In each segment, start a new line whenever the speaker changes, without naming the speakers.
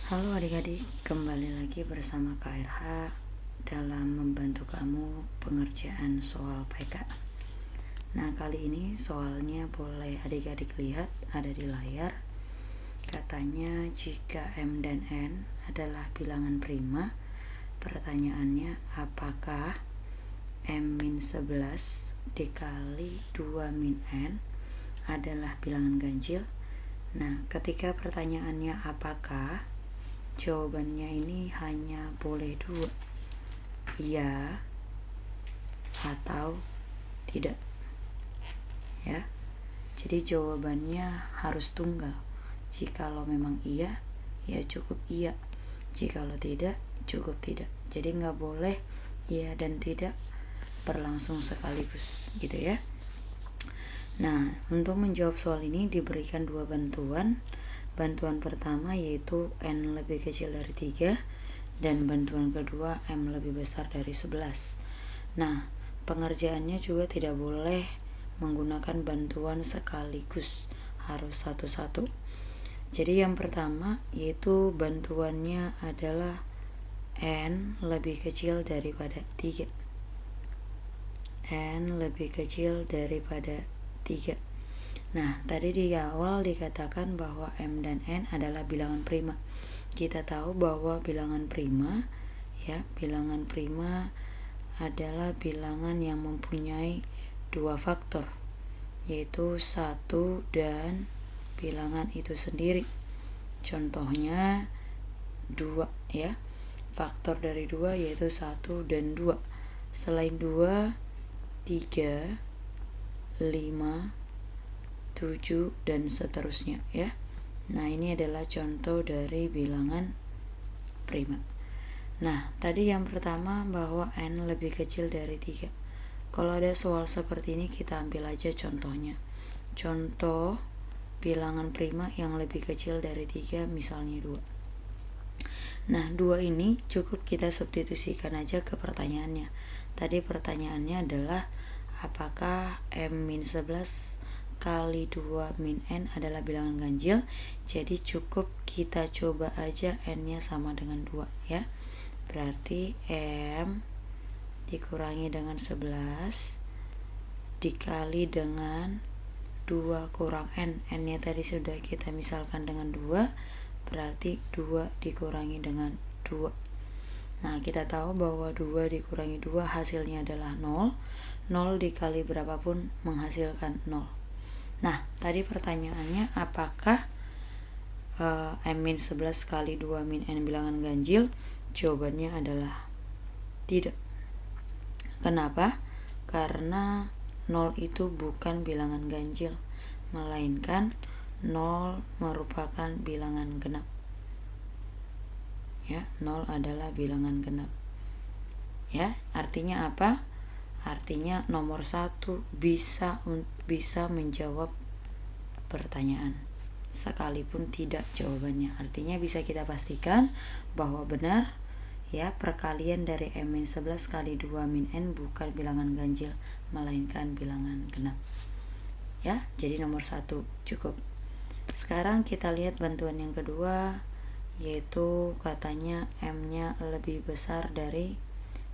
Halo adik-adik, kembali lagi bersama KRH dalam membantu kamu pengerjaan soal PK. Nah, kali ini soalnya boleh adik-adik lihat ada di layar. Katanya jika M dan N adalah bilangan prima, pertanyaannya apakah M-11 dikali 2-N adalah bilangan ganjil? Nah, ketika pertanyaannya apakah, jawabannya ini hanya boleh dua, iya atau tidak, ya. Jadi jawabannya harus tunggal. Jikalau memang iya, ya cukup iya. Jikalau tidak, cukup tidak. Jadi nggak boleh iya dan tidak berlangsung sekaligus, gitu ya. Nah, untuk menjawab soal ini diberikan dua bantuan. Bantuan pertama yaitu N lebih kecil dari 3 dan bantuan kedua M lebih besar dari 11. Nah, pengerjaannya juga tidak boleh menggunakan bantuan sekaligus, harus satu-satu. Jadi yang pertama yaitu bantuannya adalah N lebih kecil daripada 3. N lebih kecil daripada 3. Nah, tadi di awal dikatakan bahwa M dan N adalah bilangan prima. Kita tahu bahwa bilangan prima, ya, bilangan prima adalah bilangan yang mempunyai dua faktor, yaitu 1 dan bilangan itu sendiri. Contohnya 2, ya. Faktor dari 2 yaitu 1 dan 2. Selain 2, 3, 5, 7 dan seterusnya, ya. Nah, ini adalah contoh dari bilangan prima. Nah, tadi yang pertama bahwa N lebih kecil dari 3. Kalau ada soal seperti ini kita ambil aja contohnya. Contoh bilangan prima yang lebih kecil dari 3 misalnya 2. Nah, 2 ini cukup kita substitusikan aja ke pertanyaannya. Tadi pertanyaannya adalah apakah M-11 kali 2-N adalah bilangan ganjil. Jadi cukup kita coba aja N-nya sama dengan 2, ya. Berarti M dikurangi dengan 11 dikali dengan 2 kurang N. N-nya tadi sudah kita misalkan dengan 2, berarti 2 dikurangi dengan 2. Nah, kita tahu bahwa 2 dikurangi 2 hasilnya adalah 0. 0 dikali berapapun menghasilkan 0. Nah, tadi pertanyaannya apakah M-11 kali 2-N bilangan ganjil? Jawabannya adalah tidak. Kenapa? Karena 0 itu bukan bilangan ganjil, melainkan 0 merupakan bilangan genap. Ya, 0 adalah bilangan genap. Ya, artinya apa? Artinya nomor 1 bisa menjawab pertanyaan sekalipun tidak jawabannya. Artinya bisa kita pastikan bahwa benar, ya, perkalian dari M-11 kali 2-N bukan bilangan ganjil melainkan bilangan genap. Ya, jadi nomor 1 cukup. Sekarang kita lihat bantuan yang kedua, yaitu katanya M-nya lebih besar dari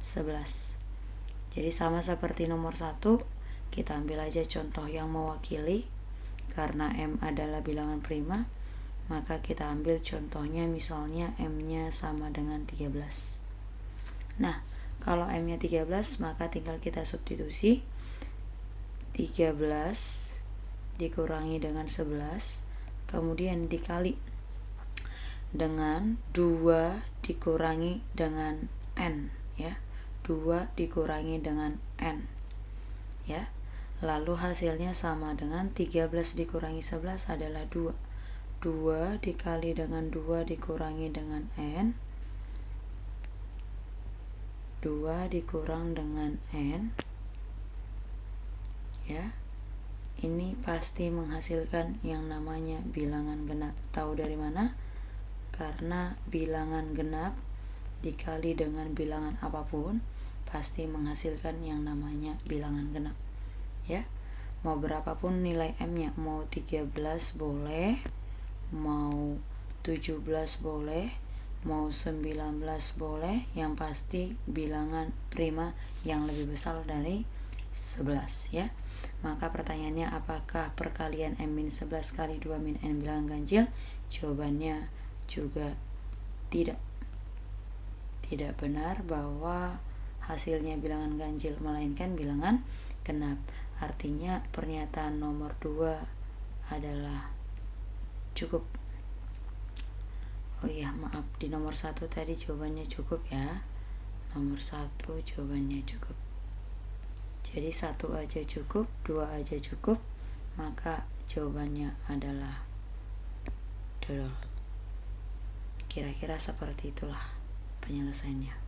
11. Jadi sama seperti nomor 1, kita ambil aja contoh yang mewakili. Karena M adalah bilangan prima, maka kita ambil contohnya misalnya M-nya sama dengan 13. Nah, kalau M-nya 13, maka tinggal kita substitusi. 13 dikurangi dengan 11, kemudian dikali dengan 2 dikurangi dengan N, ya. 2 dikurangi dengan N, ya. Lalu hasilnya sama dengan 13 dikurangi 11 adalah 2. 2 dikali dengan 2 dikurangi dengan N. 2 dikurang dengan N, ya. Ini pasti menghasilkan yang namanya bilangan genap. Tahu dari mana? Karena bilangan genap dikali dengan bilangan apapun pasti menghasilkan yang namanya bilangan genap, ya. Mau berapapun nilai M-nya, mau 13 boleh, mau 17 boleh, mau 19 boleh, yang pasti bilangan prima yang lebih besar dari 11 ya. Maka pertanyaannya, apakah perkalian M-11 kali 2 min N bilangan ganjil? Jawabannya juga tidak benar bahwa hasilnya bilangan ganjil, melainkan bilangan genap. Artinya pernyataan nomor 2 adalah cukup. Oh iya, maaf, di nomor 1 tadi jawabannya cukup ya. Nomor 1 jawabannya cukup. Jadi 1 aja cukup, 2 aja cukup, maka jawabannya adalah dodol. Kira-kira seperti itulah penyelesaiannya.